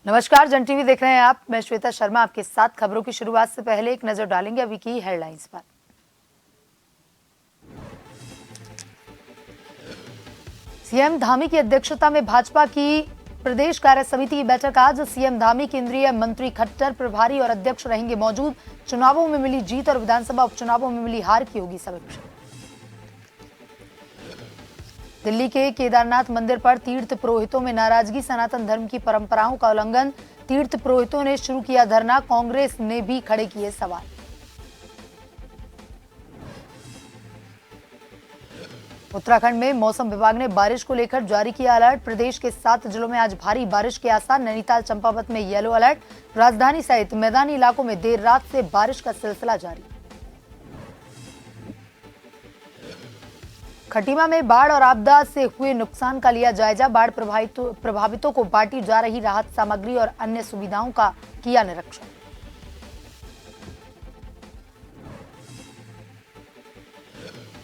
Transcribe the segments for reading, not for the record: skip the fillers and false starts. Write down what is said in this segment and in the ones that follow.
नमस्कार, जन टीवी देख रहे हैं आप। मैं श्वेता शर्मा आपके साथ। खबरों की शुरुआत से पहले एक नजर डालेंगे अभी की हेडलाइंस पर। सीएम धामी की अध्यक्षता में भाजपा की प्रदेश कार्य समिति की बैठक आज। सीएम धामी, केंद्रीय मंत्री खट्टर, प्रभारी और अध्यक्ष रहेंगे मौजूद। चुनावों में मिली जीत और विधानसभा उपचुनावों में मिली हार की होगी समीक्षा। दिल्ली के केदारनाथ मंदिर पर तीर्थ पुरोहितों में नाराजगी। सनातन धर्म की परंपराओं का उल्लंघन। तीर्थ पुरोहितों ने शुरू किया धरना। कांग्रेस ने भी खड़े किए सवाल। उत्तराखंड में मौसम विभाग ने बारिश को लेकर जारी किया अलर्ट। प्रदेश के 7 जिलों में आज भारी बारिश के आसार। नैनीताल, चंपावत में येलो अलर्ट। राजधानी सहित मैदानी इलाकों में देर रात से बारिश का सिलसिला जारी। खटीमा में बाढ़ और आपदा से हुए नुकसान का लिया जायजा। बाढ़ प्रभावितों को बांटी जा रही राहत सामग्री और अन्य सुविधाओं का किया निरीक्षण।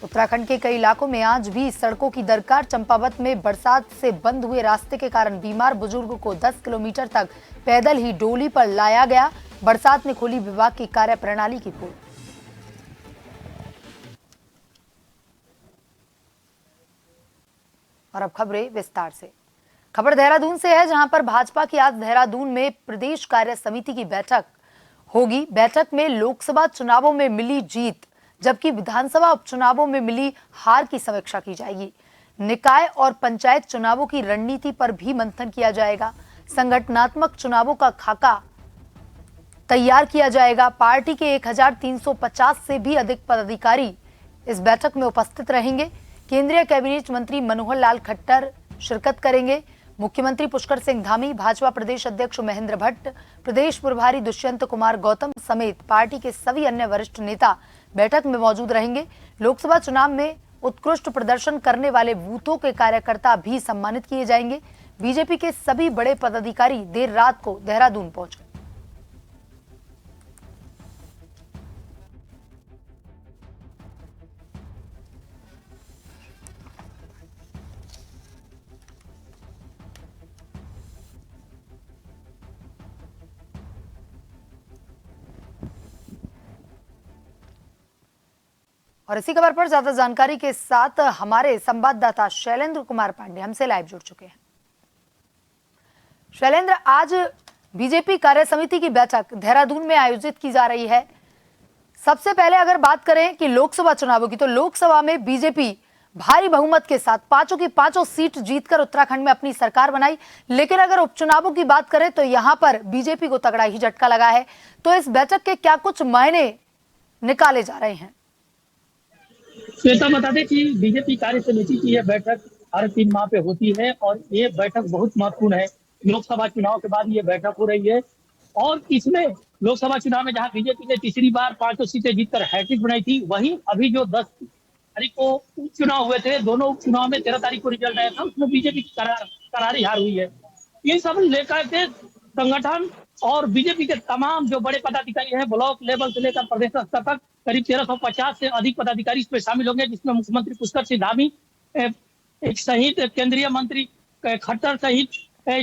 उत्तराखंड के कई इलाकों में आज भी सड़कों की दरकार। चंपावत में बरसात से बंद हुए रास्ते के कारण बीमार बुजुर्ग को 10 किलोमीटर तक पैदल ही डोली पर लाया गया। बरसात ने खोली विभाग की कार्य प्रणाली की पोल। और अब खबरें विस्तार से। खबर देहरादून से है, जहां पर भाजपा की आज देहरादून में प्रदेश कार्य समिति की बैठक होगी। बैठक में लोकसभा चुनावों में मिली जीत जबकि विधानसभा उपचुनावों में मिली हार की समीक्षा की जाएगी। निकाय और पंचायत चुनावों की रणनीति पर भी मंथन किया जाएगा। संगठनात्मक चुनावों का खाका तैयार किया जाएगा। पार्टी के 1350 से भी अधिक पदाधिकारी इस बैठक में उपस्थित रहेंगे। केंद्रीय कैबिनेट मंत्री मनोहर लाल खट्टर शिरकत करेंगे। मुख्यमंत्री पुष्कर सिंह धामी, भाजपा प्रदेश अध्यक्ष महेंद्र भट्ट, प्रदेश प्रभारी दुष्यंत कुमार गौतम समेत पार्टी के सभी अन्य वरिष्ठ नेता बैठक में मौजूद रहेंगे। लोकसभा चुनाव में उत्कृष्ट प्रदर्शन करने वाले बूथों के कार्यकर्ता भी सम्मानित किए जाएंगे। बीजेपी के सभी बड़े पदाधिकारी देर रात को देहरादून पहुंचे। और इसी खबर पर ज्यादा जानकारी के साथ हमारे संवाददाता शैलेंद्र कुमार पांडे हमसे लाइव जुड़ चुके हैं। शैलेंद्र, आज बीजेपी कार्य समिति की बैठक देहरादून में आयोजित की जा रही है। सबसे पहले अगर बात करें कि लोकसभा चुनावों की, तो लोकसभा में बीजेपी भारी बहुमत के साथ पांचों की पांचों सीट जीतकर उत्तराखंड में अपनी सरकार बनाई। लेकिन अगर उपचुनावों की बात करें तो यहां पर बीजेपी को तगड़ा ही झटका लगा है। तो इस बैठक के क्या कुछ मायने निकाले जा रहे हैं? श्वेता, बता दें कि बीजेपी कार्य समिति की यह बैठक हर 3 माह पे होती है और ये बैठक बहुत महत्वपूर्ण है। लोकसभा चुनाव के बाद ये बैठक हो रही है और इसमें लोकसभा चुनाव में जहां बीजेपी ने तीसरी बार 5 सीटें जीतकर हैट्रिक बनाई थी, वहीं अभी जो 10 तारीख को उपचुनाव हुए थे, दोनों उपचुनाव में 13 तारीख को रिजल्ट आया था, उसमें बीजेपी की करारी हार हुई है। ये सब लेकर के संगठन और बीजेपी के तमाम जो बड़े पदाधिकारी हैं, ब्लॉक लेवल से लेकर प्रदेश स्तर तक करीब 1350 से अधिक पदाधिकारी इसमें शामिल होंगे, जिसमें मुख्यमंत्री पुष्कर सिंह धामी एक सहित केंद्रीय मंत्री खट्टर सहित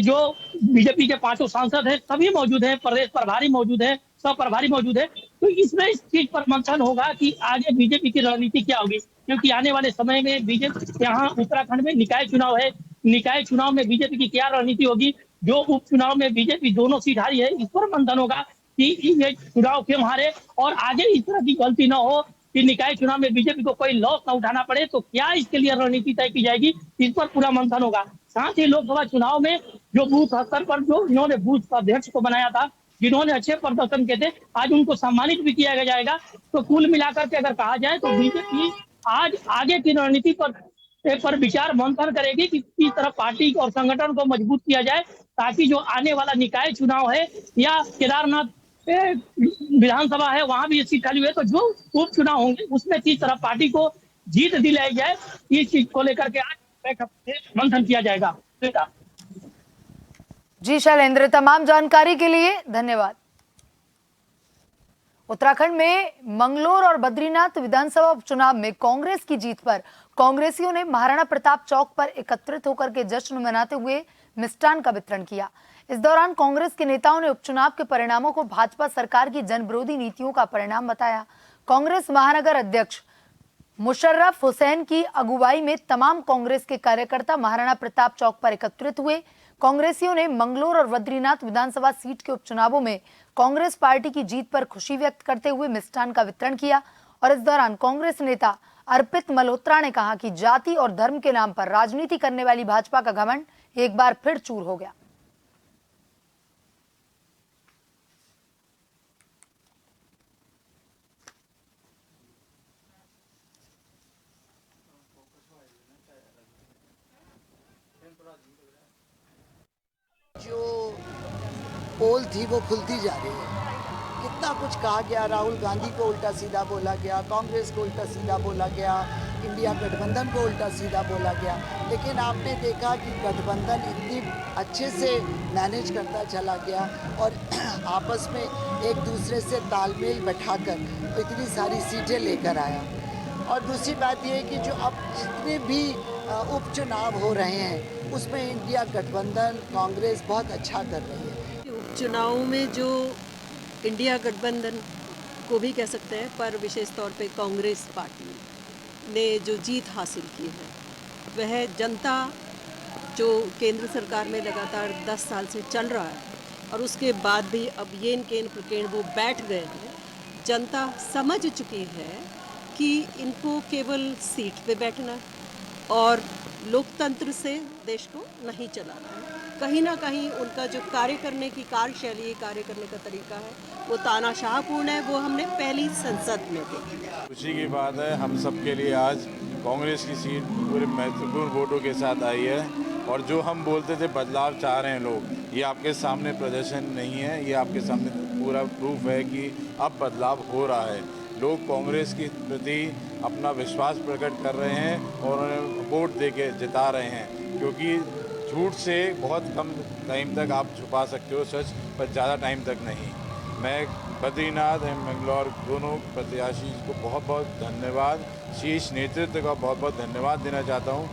जो बीजेपी के 5 सांसद हैं सभी मौजूद हैं, प्रदेश प्रभारी मौजूद है, सब प्रभारी मौजूद है। तो इसमें इस चीज पर मंथन होगा कि आगे बीजेपी की रणनीति क्या होगी, क्योंकि आने वाले समय में बीजेपी यहाँ उत्तराखंड में निकाय चुनाव है। निकाय चुनाव में बीजेपी की क्या रणनीति होगी। जो उपचुनाव में बीजेपी दोनों सीट हारी है, इस पर मंथन होगा कि ये चुनाव क्यों हारे और आगे इस तरह की गलती न हो कि निकाय चुनाव में बीजेपी को कोई लॉस न उठाना पड़े। तो क्या इसके लिए रणनीति तय की जाएगी, इस पर पूरा मंथन होगा। साथ ही लोकसभा चुनाव में जो बूथ स्तर पर जो इन्होंने बूथ अध्यक्ष को बनाया था, जिन्होंने अच्छे प्रदर्शन किए थे, आज उनको सम्मानित भी किया जाएगा। तो कुल मिलाकर के अगर कहा जाए तो बीजेपी आज आगे की रणनीति पर विचार मंथन करेगी कि किस तरह पार्टी और संगठन को मजबूत किया जाए, ताकि जो आने वाला निकाय चुनाव है या केदारनाथ विधानसभा है, वहां भी ये सीट खाली हुई है, तो जो उपचुनाव होंगे उसमें किस तरह पार्टी को जीत दिलाई जाए, इस चीज को लेकर के आज मंथन किया जाएगा। जी शैलेंद्र, तमाम जानकारी के लिए धन्यवाद। उत्तराखंड में मंगलोर और बद्रीनाथ विधानसभा उपचुनाव में कांग्रेस की जीत पर कांग्रेसियों ने महाराणा प्रताप चौक पर एकत्रित होकर के जश्न मनाते हुए मिष्ठान का वितरण किया। इस दौरान कांग्रेस के नेताओं ने उपचुनाव के परिणामों को भाजपा सरकार की जनविरोधी नीतियों का परिणाम बताया। कांग्रेस महानगर अध्यक्ष मुशर्रफ हुसैन की अगुवाई में तमाम कांग्रेस के कार्यकर्ता महाराणा प्रताप चौक पर एकत्रित हुए। कांग्रेसियों ने मंगलोर और बद्रीनाथ विधानसभा सीट के उपचुनावों में कांग्रेस पार्टी की जीत पर खुशी व्यक्त करते हुए मिष्ठान का वितरण किया। और इस दौरान कांग्रेस नेता अर्पित मल्होत्रा ने कहा कि जाति और धर्म के नाम पर राजनीति करने वाली भाजपा का घमंड एक बार फिर चूर हो गया। जो पोल थी वो खुलती जा रही है। कितना कुछ कहा गया, राहुल गांधी को उल्टा सीधा बोला गया, कांग्रेस को उल्टा सीधा बोला गया, इंडिया गठबंधन को उल्टा सीधा बोला गया, लेकिन आपने देखा कि गठबंधन इतनी अच्छे से मैनेज करता चला गया और आपस में एक दूसरे से तालमेल बैठाकर इतनी सारी सीटें लेकर आया। और दूसरी बात यह है कि जो अब जितने भी उपचुनाव हो रहे हैं उसमें इंडिया गठबंधन कांग्रेस बहुत अच्छा कर रही है। उपचुनावों में जो इंडिया गठबंधन को भी कह सकते हैं, पर विशेष तौर पे कांग्रेस पार्टी ने जो जीत हासिल की है वह जनता जो केंद्र सरकार में लगातार 10 साल से चल रहा है और उसके बाद भी अब ये इनके वो बैठ गए हैं। जनता समझ चुकी है कि इनको केवल सीट पे बैठना है और लोकतंत्र से देश को नहीं चलाना है। कहीं ना कहीं उनका जो कार्य करने की कार्यशैली, कार्य करने का तरीका है वो तानाशाहपूर्ण है। वो हमने पहली संसद में देखी। खुशी की बात है हम सबके लिए आज कांग्रेस की सीट पूरे महत्वपूर्ण वोटों के साथ आई है और जो हम बोलते थे बदलाव चाह रहे हैं लोग, ये आपके सामने प्रदर्शन नहीं है, ये आपके सामने पूरा प्रूफ है कि अब बदलाव हो रहा है। लोग कांग्रेस के प्रति अपना विश्वास प्रकट कर रहे हैं और उन्हें वोट देके जिता रहे हैं, क्योंकि झूठ से बहुत कम टाइम तक आप छुपा सकते हो सच, पर ज़्यादा टाइम तक नहीं। मैं बद्रीनाथ और मंगलौर दोनों प्रत्याशी को बहुत बहुत धन्यवाद, शीर्ष नेतृत्व का बहुत बहुत धन्यवाद देना चाहता हूँ।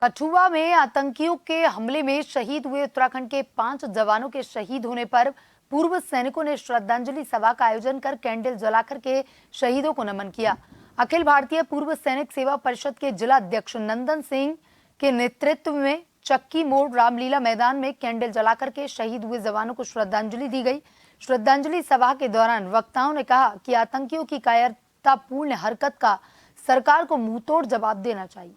कठुआ में आतंकियों के हमले में शहीद हुए उत्तराखंड के 5 जवानों के शहीद होने पर पूर्व सैनिकों ने श्रद्धांजलि सभा का आयोजन कर कैंडल जलाकर के शहीदों को नमन किया। अखिल भारतीय पूर्व सैनिक सेवा परिषद के जिला अध्यक्ष नंदन सिंह के नेतृत्व में चक्की मोड़ रामलीला मैदान में कैंडल जलाकर के शहीद हुए जवानों को श्रद्धांजलि दी गई। श्रद्धांजलि सभा के दौरान वक्ताओं ने कहा कि आतंकियों की कायरतापूर्ण हरकत का सरकार को मुंहतोड़ जवाब देना चाहिए।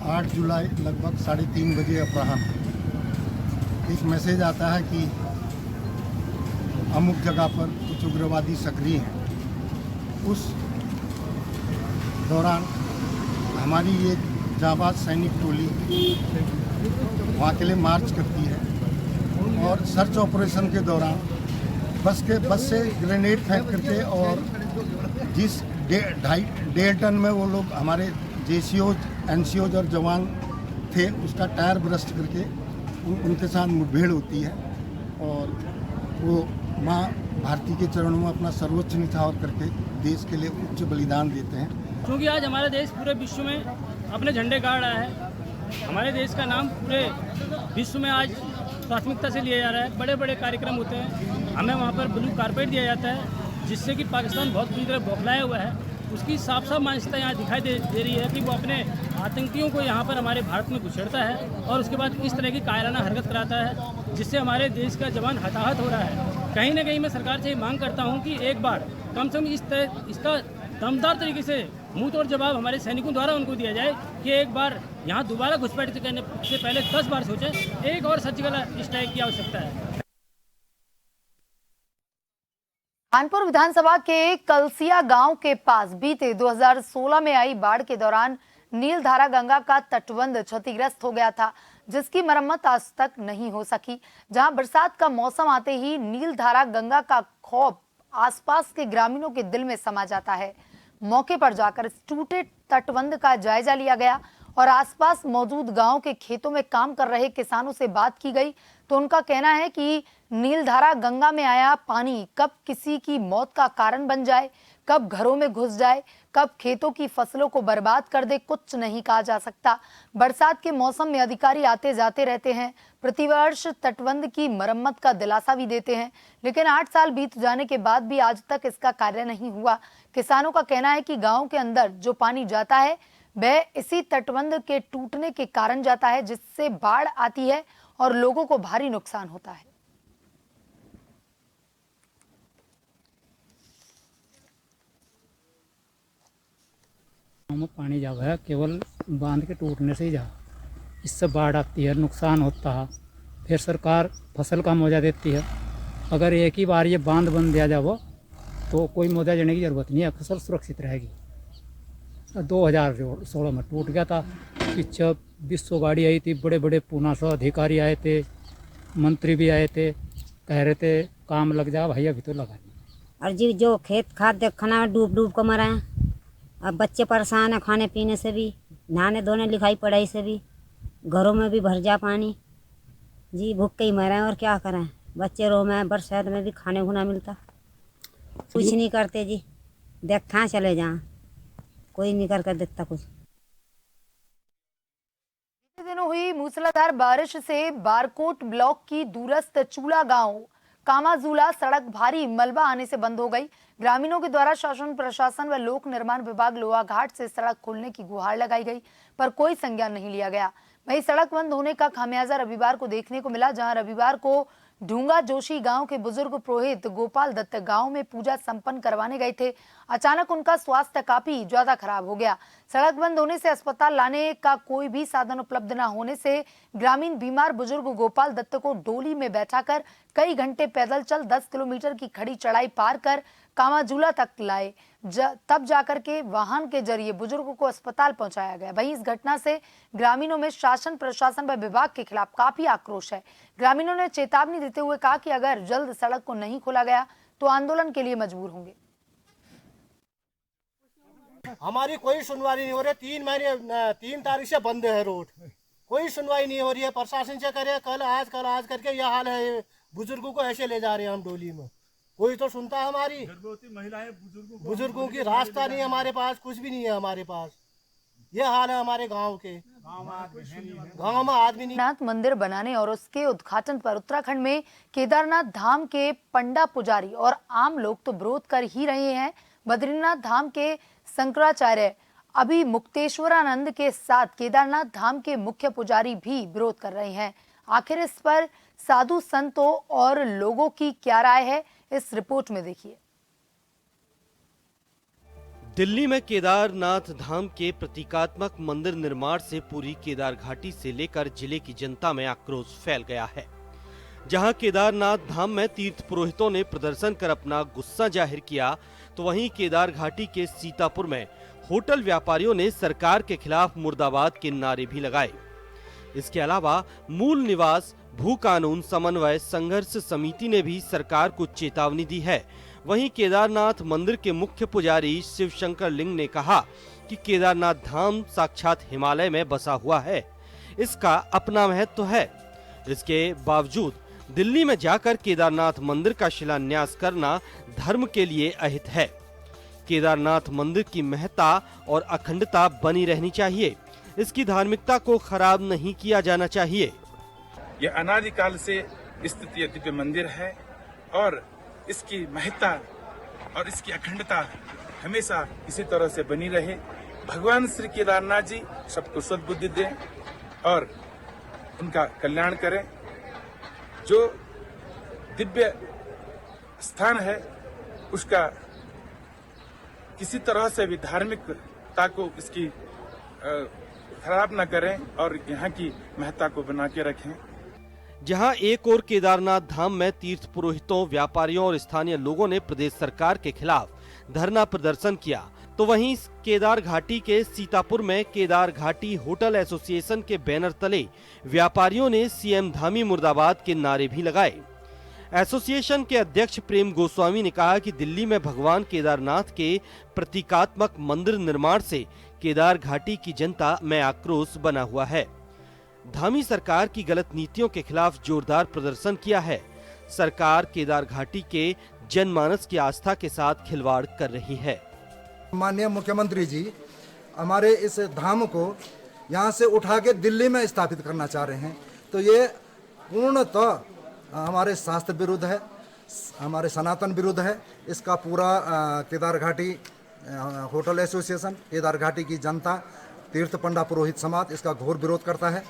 8 जुलाई लगभग 3:30 बजे अपराह्न एक मैसेज आता है कि अमुक जगह पर कुछ उग्रवादी सक्रिय हैं। उस दौरान हमारी ये जाबाज सैनिक टोली वहाँ के लिए मार्च करती है और सर्च ऑपरेशन के दौरान बस से ग्रेनेड फेंक करके और जिस 1.5 टन में वो लोग हमारे जेसीओज एनसीओज और जवान थे उसका टायर ब्रस्ट करके उनके साथ मुठभेड़ होती है और वो माँ भारती के चरणों में अपना सर्वोच्च निछावर करके देश के लिए उच्च बलिदान देते हैं। क्योंकि आज हमारा देश पूरे विश्व में अपने झंडे गाड़ रहा है। हमारे देश का नाम पूरे विश्व में आज प्राथमिकता से लिया जा रहा है। बड़े बड़े कार्यक्रम होते हैं, हमें वहाँ पर ब्लू कारपेट दिया जाता है, जिससे कि पाकिस्तान बहुत बुरी तरह बौखलाया हुआ है। उसकी साफ साफ मानसिकता यहाँ दिखाई दे रही है कि वो अपने आतंकियों को यहाँ पर हमारे भारत में घुसेड़ता है और उसके बाद इस तरह की कायराना हरकत कराता है, जिससे हमारे देश का जवान हताहत हो रहा है। कहीं ना कहीं मैं सरकार से मांग करता हूँ कि एक बार कम से कम इसका दमदार तरीके से मुंह तोड़ जवाब हमारे सैनिकों द्वारा उनको दिया जाए कि एक बार यहाँ दोबारा घुसपैठ करने से पहले 10 बार सोचें। एक और सर्जिकल स्ट्राइक की आवश्यकता है। कानपुर विधानसभा के कलसिया गांव के पास बीते 2016 में आई बाढ़ के दौरान नीलधारा गंगा का तटबंध क्षतिग्रस्त हो गया था, जिसकी मरम्मत आज तक नहीं हो सकी। जहां बरसात का मौसम आते ही नीलधारा गंगा का खौफ आसपास के ग्रामीणों के दिल में समा जाता है। मौके पर जाकर इस टूटे तटबंध का जायजा लिया गया और आसपास मौजूद गांव के खेतों में काम कर रहे किसानों से बात की गई तो उनका कहना है कि नीलधारा गंगा में आया पानी कब किसी की मौत का कारण बन जाए, कब घरों में घुस जाए, कब खेतों की फसलों को बर्बाद कर दे, कुछ नहीं कहा जा सकता। बरसात के मौसम में अधिकारी आते जाते रहते हैं, प्रतिवर्ष तटबंध की मरम्मत का दिलासा भी देते हैं, लेकिन 8 साल बीत जाने के बाद भी आज तक इसका कार्य नहीं हुआ। किसानों का कहना है कि गांव के अंदर जो पानी जाता है वह इसी तटबंध के टूटने के कारण जाता है, जिससे बाढ़ आती है और लोगों को भारी नुकसान होता है। में पानी जब है केवल बांध के टूटने से ही जा, इससे बाढ़ आती है, नुकसान होता है। फिर सरकार फसल का मुआवजा देती है। अगर एक ही बार ये बांध बंद दिया जाए तो कोई मुआवजा देने की जरूरत नहीं है, फसल सुरक्षित रहेगी। 2016 में टूट गया था, पीछे 200 गाड़ी आई थी, बड़े बड़े पूना से अधिकारी आए थे, मंत्री भी आए थे, कह रहे थे काम लग जाएगा, भाई अभी तो लगा नहीं। और जी जो खेत खाद खाना डूब डूब कर मरा है। अब बच्चे परेशान है, खाने पीने से भी, नहाने धोने लिखाई पढ़ाई से भी, घरों में भी भर जा पानी जी, भूख के ही मरे हैं और क्या करें। बच्चे रो में बरसात में भी खाने को ना मिलता, कुछ नहीं करते जी, देखा चले जहाँ कोई नहीं कर देता कुछ। दिनों हुई मूसलाधार बारिश से बारकोट ब्लॉक की दूरस्थ चूला गांव कामाजूला सड़क भारी मलबा आने से बंद हो गई। ग्रामीणों के द्वारा शासन प्रशासन व लोक निर्माण विभाग लोहाघाट से सड़क खोलने की गुहार लगाई गई, पर कोई संज्ञान नहीं लिया गया। वहीं सड़क बंद होने का खामियाजा रविवार को देखने को मिला, जहां रविवार को ढूंगा जोशी गांव के बुजुर्ग पुरोहित गोपाल दत्त गांव में पूजा संपन्न करवाने गए थे। अचानक उनका स्वास्थ्य काफी ज्यादा खराब हो गया। सड़क बंद होने से अस्पताल लाने का कोई भी साधन उपलब्ध न होने से ग्रामीण बीमार बुजुर्ग गोपाल दत्त को डोली में बैठाकर कई घंटे पैदल चल 10 किलोमीटर की खड़ी चढ़ाई पार कर कामाजूला तक लाए, तब जाकर के वाहन के जरिए बुजुर्ग को अस्पताल पहुंचाया गया। वहीं इस घटना से ग्रामीणों में शासन प्रशासन व विभाग के खिलाफ काफी आक्रोश है। ग्रामीणों ने चेतावनी देते हुए कहा कि अगर जल्द सड़क को नहीं खोला गया तो आंदोलन के लिए मजबूर होंगे। हमारी कोई सुनवाई नहीं हो रही, 3 तारीख से बंद है रोड, कोई सुनवाई नहीं हो रही है। प्रशासन से करे कल आज करके यह हाल है, बुजुर्गों को ऐसे ले जा रहे हैं हम डोली में, कोई तो सुनता है हमारी। गर्भवती महिलाएं बुजुर्गों की रास्ता नहीं है हमारे पास, कुछ भी नहीं है हमारे पास। ये हाल है हमारे गांव के, गांव में आदमी नहीं। नाथ मंदिर बनाने और उसके उद्घाटन पर उत्तराखंड में केदारनाथ धाम के पंडा पुजारी और आम लोग तो विरोध कर ही रहे हैं। बद्रीनाथ धाम के शंकराचार्य अभी मुक्तेश्वरानंद के साथ केदारनाथ धाम के मुख्य पुजारी भी विरोध कर रहे हैं। आखिर इस पर साधु संतों और लोगों की क्या राय है, इस रिपोर्ट में देखिए। दिल्ली में केदारनाथ धाम के प्रतीकात्मक मंदिर निर्माण से पूरी केदार घाटी से लेकर जिले की जनता में आक्रोश फैल गया है। जहां केदारनाथ धाम में तीर्थ पुरोहितों ने प्रदर्शन कर अपना गुस्सा जाहिर किया, तो वहीं केदार घाटी के सीतापुर में होटल व्यापारियों ने सरकार के खिलाफ मुर्दाबाद के नारे भी लगाए। इसके अलावा मूल निवास भू कानून समन्वय संघर्ष समिति ने भी सरकार को चेतावनी दी है। वहीं केदारनाथ मंदिर के मुख्य पुजारी शिवशंकर लिंग ने कहा कि केदारनाथ धाम साक्षात हिमालय में बसा हुआ है, इसका अपना महत्व है। इसके बावजूद दिल्ली में जाकर केदारनाथ मंदिर का शिलान्यास करना धर्म के लिए अहित है। केदारनाथ मंदिर की महत्ता और अखंडता बनी रहनी चाहिए, इसकी धार्मिकता को खराब नहीं किया जाना चाहिए। यह अनादिकाल से स्थित यह दिव्य मंदिर है और इसकी महत्ता और इसकी अखंडता हमेशा इसी तरह से बनी रहे। भगवान श्री केदारनाथ जी सबको सद्बुद्धि दें और उनका कल्याण करें। जो दिव्य स्थान है उसका किसी तरह से भी धार्मिकता को इसकी खराब न करें और यहाँ की महत्ता को बना के रखें। जहां एक और केदारनाथ धाम में तीर्थ पुरोहितों, व्यापारियों और स्थानीय लोगों ने प्रदेश सरकार के खिलाफ धरना प्रदर्शन किया, तो वहीं केदार घाटी के सीतापुर में केदार घाटी होटल एसोसिएशन के बैनर तले व्यापारियों ने सीएम धामी मुर्दाबाद के नारे भी लगाए। एसोसिएशन के अध्यक्ष प्रेम गोस्वामी ने कहा कि दिल्ली में भगवान केदारनाथ के प्रतीकात्मक मंदिर निर्माण से केदार घाटी की जनता में आक्रोश बना हुआ है। धामी सरकार की गलत नीतियों के खिलाफ जोरदार प्रदर्शन किया है। सरकार केदार घाटी के जनमानस की आस्था के साथ खिलवाड़ कर रही है। माननीय मुख्यमंत्री जी हमारे इस धाम को यहाँ से उठा के दिल्ली में स्थापित करना चाह रहे हैं, तो ये पूर्णतः हमारे शास्त्र विरुद्ध है, हमारे सनातन विरुद्ध है। इसका पूरा केदार घाटी होटल एसोसिएशन, केदार घाटी की जनता, तीर्थ पंडा पुरोहित समाज इसका घोर विरोध करता है।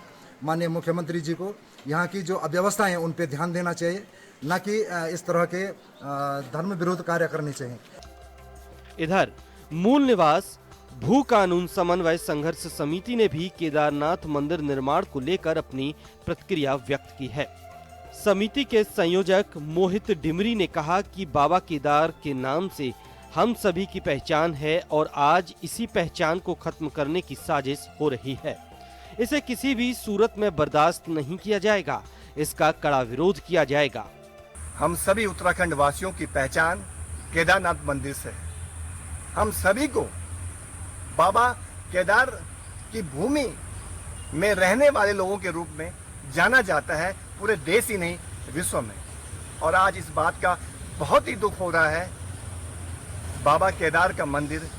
माननीय मुख्यमंत्री जी को यहाँ की जो अव्यवस्थाएं हैं उन पे ध्यान देना चाहिए, न कि इस तरह के धर्म विरोध कार्य करने चाहिए। इधर मूल निवास भू कानून समन्वय संघर्ष समिति ने भी केदारनाथ मंदिर निर्माण को लेकर अपनी प्रतिक्रिया व्यक्त की है। समिति के संयोजक मोहित डिमरी ने कहा कि बाबा केदार के नाम से हम सभी की पहचान है और आज इसी पहचान को खत्म करने की साजिश हो रही है। इसे किसी भी सूरत में बर्दाश्त नहीं किया जाएगा, इसका कड़ा विरोध किया जाएगा। हम सभी उत्तराखंड वासियों की पहचान केदारनाथ मंदिर से है। हम सभी को बाबा केदार की भूमि में रहने वाले लोगों के रूप में जाना जाता है, पूरे देश ही नहीं विश्व में। और आज इस बात का बहुत ही दुख हो रहा है, बाबा केदार का मंदिर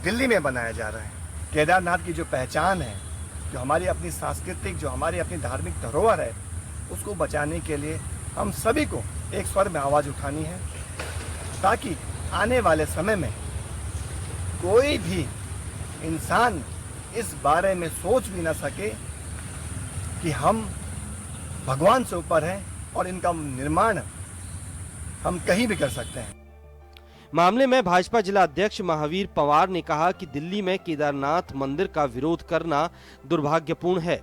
दिल्ली में बनाया जा रहा है। केदारनाथ की जो पहचान है, जो हमारी अपनी सांस्कृतिक, जो हमारी अपनी धार्मिक धरोहर है, उसको बचाने के लिए हम सभी को एक स्वर में आवाज़ उठानी है, ताकि आने वाले समय में कोई भी इंसान इस बारे में सोच भी ना सके कि हम भगवान से ऊपर हैं और इनका निर्माण हम कहीं भी कर सकते हैं। मामले में भाजपा जिला अध्यक्ष महावीर पवार ने कहा कि दिल्ली में केदारनाथ मंदिर का विरोध करना दुर्भाग्यपूर्ण है।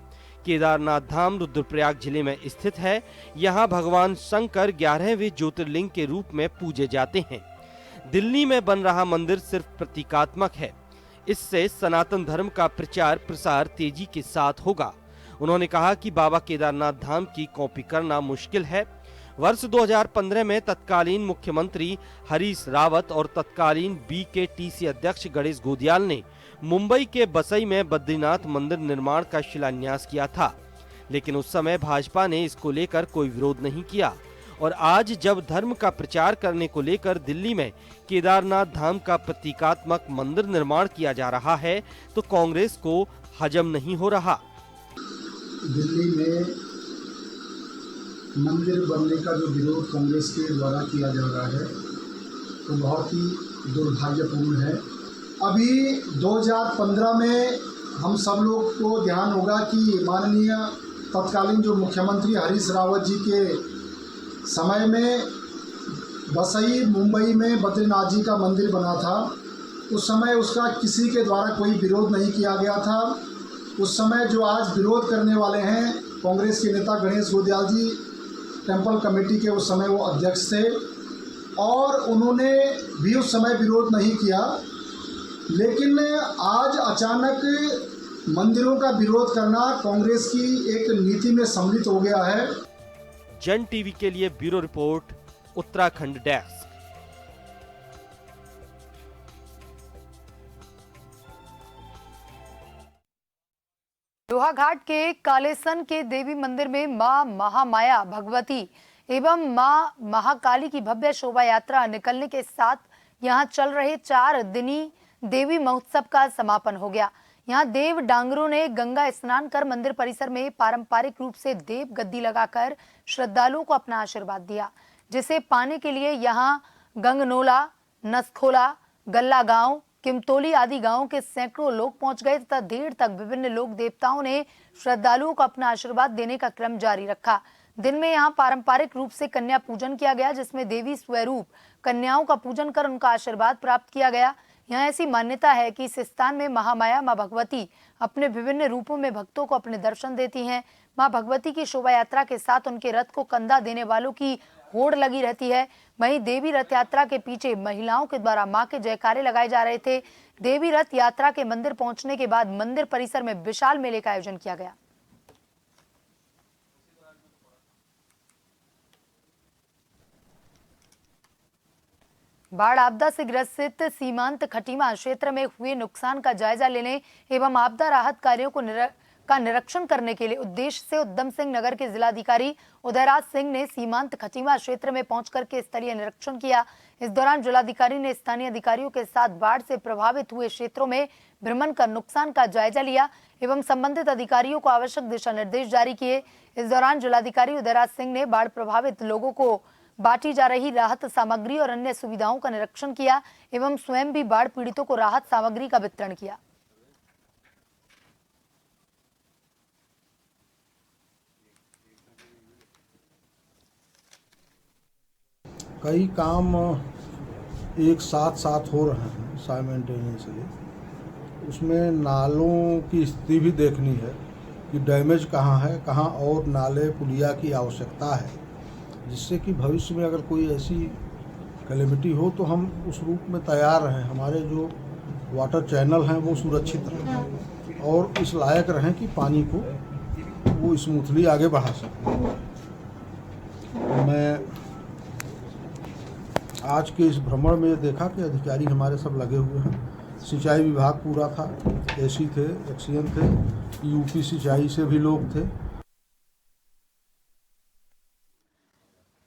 केदारनाथ धाम रुद्रप्रयाग जिले में स्थित है। यहाँ भगवान शंकर 11वें ज्योतिर्लिंग के रूप में पूजे जाते हैं। दिल्ली में बन रहा मंदिर सिर्फ प्रतीकात्मक है। इससे सनातन धर्म का प्रचार प्रसार तेजी के साथ होगा। उन्होंने कहा कि बाबा केदारनाथ धाम की कॉपी करना मुश्किल है। वर्ष 2015 में तत्कालीन मुख्यमंत्री हरीश रावत और तत्कालीन BKTC अध्यक्ष गणेश गोदियाल ने मुंबई के बसई में बद्रीनाथ मंदिर निर्माण का शिलान्यास किया था, लेकिन उस समय भाजपा ने इसको लेकर कोई विरोध नहीं किया। और आज जब धर्म का प्रचार करने को लेकर दिल्ली में केदारनाथ धाम का प्रतीकात्मक मंदिर निर्माण किया जा रहा है, तो कांग्रेस को हजम नहीं हो रहा। दिल्ली में मंदिर बनने का जो विरोध कांग्रेस के द्वारा किया जा रहा है तो बहुत ही दुर्भाग्यपूर्ण है। अभी 2015 में हम सब लोग को ध्यान होगा कि माननीय तत्कालीन जो मुख्यमंत्री हरीश रावत जी के समय में बसई मुंबई में बद्रीनाथ जी का मंदिर बना था। उस समय उसका किसी के द्वारा कोई विरोध नहीं किया गया था। उस समय जो आज विरोध करने वाले हैं कांग्रेस के नेता गणेश गोदियाल जी, टेम्पल कमेटी के उस समय वो अध्यक्ष थे और उन्होंने भी उस समय विरोध नहीं किया। लेकिन आज अचानक मंदिरों का विरोध करना कांग्रेस की एक नीति में सम्मिलित हो गया है। जन टीवी के लिए bureau report, Uttarakhand desk. Lohaghat के कालेसन के देवी मंदिर में मां महामाया भगवती एवं मां महाकाली की भव्य शोभा यात्रा निकलने के साथ यहां चल रहे 4 दिनी देवी महोत्सव का समापन हो गया। यहां देव डांगरों ने गंगा स्नान कर मंदिर परिसर में पारंपरिक रूप से देव गद्दी लगाकर श्रद्धालुओं को अपना आशीर्वाद दिया, जिसे पाने के लिए यहां गंगनोला, नसखोला, गल्ला गांव, किमतोली आदि गांवों के सैकड़ों लोग पहुंच गए तथा देर तक विभिन्न लोक देवताओं ने श्रद्धालुओं को अपना आशीर्वाद देने का क्रम जारी रखा। दिन में यहां पारंपरिक रूप से कन्या पूजन किया गया, जिसमें देवी स्वरूप कन्याओं का पूजन कर उनका आशीर्वाद प्राप्त किया गया। यहाँ ऐसी मान्यता है कि इस स्थान में महामाया मां भगवती अपने विभिन्न रूपों में भक्तों को अपने दर्शन देती हैं। मां भगवती की शोभा यात्रा के साथ उनके रथ को कंधा देने वालों की होड़ लगी रहती है। वहीं देवी रथ यात्रा के पीछे महिलाओं के द्वारा मां के जयकारे लगाए जा रहे थे। देवी रथ यात्रा के मंदिर पहुंचने के बाद मंदिर परिसर में विशाल मेले का आयोजन किया गया। बाढ़ आपदा से ग्रसित सीमांत खटीमा क्षेत्र में हुए नुकसान का जायजा लेने एवं आपदा राहत कार्यों को का निरीक्षण करने के लिए उद्देश्य से उधम सिंह नगर के जिलाधिकारी उदयराज सिंह ने सीमांत खटीमा क्षेत्र में पहुंचकर के स्थलीय निरीक्षण किया। इस दौरान जिलाधिकारी ने स्थानीय अधिकारियों के साथ बाढ़ से प्रभावित हुए क्षेत्रों में भ्रमण कर नुकसान का जायजा लिया एवं संबंधित अधिकारियों को आवश्यक दिशा निर्देश जारी किए। इस दौरान जिलाधिकारी उदयराज सिंह ने बाढ़ प्रभावित लोगों को बांटी जा रही राहत सामग्री और अन्य सुविधाओं का निरीक्षण किया एवं स्वयं भी बाढ़ पीड़ितों को राहत सामग्री का वितरण किया। कई काम एक साथ हो रहे हैं साइमल्टेनियसली। उसमें नालों की स्थिति भी देखनी है कि डैमेज कहाँ है, कहाँ और नाले पुलिया की आवश्यकता है, जिससे कि भविष्य में अगर कोई ऐसी कैलेमिटी हो तो हम उस रूप में तैयार रहें। हमारे जो वाटर चैनल हैं वो सुरक्षित रहें और इस लायक रहें कि पानी को वो स्मूथली आगे बढ़ा सकें। मैं आज के इस भ्रमण में देखा कि अधिकारी हमारे सब लगे हुए हैं। सिंचाई विभाग पूरा था, एसी थे, एक्सीएन थे, यूपी सिंचाई से भी लोग थे।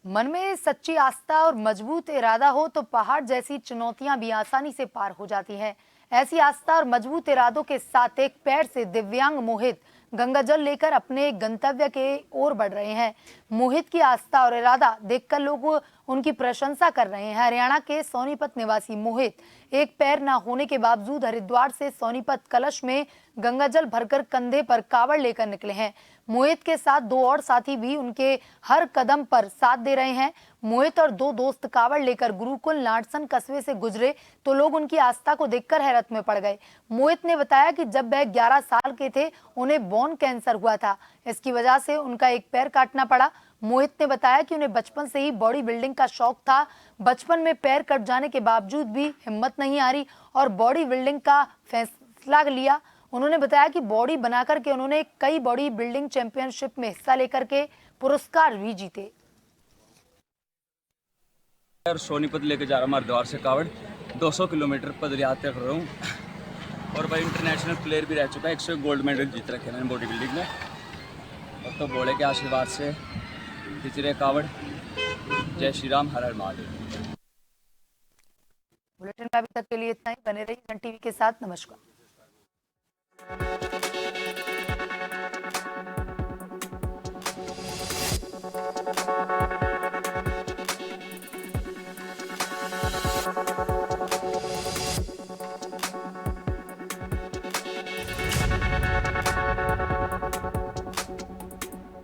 मन में सच्ची आस्था और मजबूत इरादा हो तो पहाड़ जैसी चुनौतियां भी आसानी से पार हो जाती हैं। ऐसी आस्था और मजबूत इरादों के साथ एक पैर से दिव्यांग मोहित गंगा जल लेकर अपने गंतव्य के ओर बढ़ रहे हैं। मोहित की आस्था और इरादा देखकर लोग उनकी प्रशंसा कर रहे हैं। हरियाणा के सोनीपत निवासी मोहित एक पैर न होने के बावजूद हरिद्वार से सोनीपत कलश में गंगा जल भरकर कंधे पर कावड़ लेकर निकले हैं। मोहित के साथ दो और साथी भी उनके हर कदम पर साथ दे रहे हैं। मोहित और दो दोस्त कावड़ लेकर गुरुकुल नाटसन कस्बे से गुजरे तो लोग उनकी आस्था को देखकर हैरत में पड़ गए। मोहित ने बताया कि जब वह 11 साल के थे उन्हें बोन कैंसर हुआ था। इसकी वजह से उनका एक पैर काटना पड़ा। मोहित ने बताया कि उन्हें बचपन से ही बॉडी बिल्डिंग का शौक था। बचपन में पैर कट जाने के बावजूद भी हिम्मत नहीं हारी और बॉडी बिल्डिंग का फैसला लिया। उन्होंने बताया कि बॉडी बनाकर के उन्होंने कई बॉडी बिल्डिंग चैंपियनशिप में हिस्सा लेकर के पुरस्कार भी जीते। सोनीपत लेके जा रहा हूँ हरिद्वार से कावड़ 200 किलोमीटर पद यात्रा कर रहा हूँ और भाई इंटरनेशनल प्लेयर भी रह चुका है। 100 गोल्ड मेडल जीत रखे मैंने बॉडी बिल्डिंग में। और तो बोले के आशीर्वाद से खिचरे कावड़। जय श्री राम, हर हर महादेव। बुलेटिन में अभी तक के लिए इतना ही। बने रहिए सन टीवी के साथ। नमस्कार।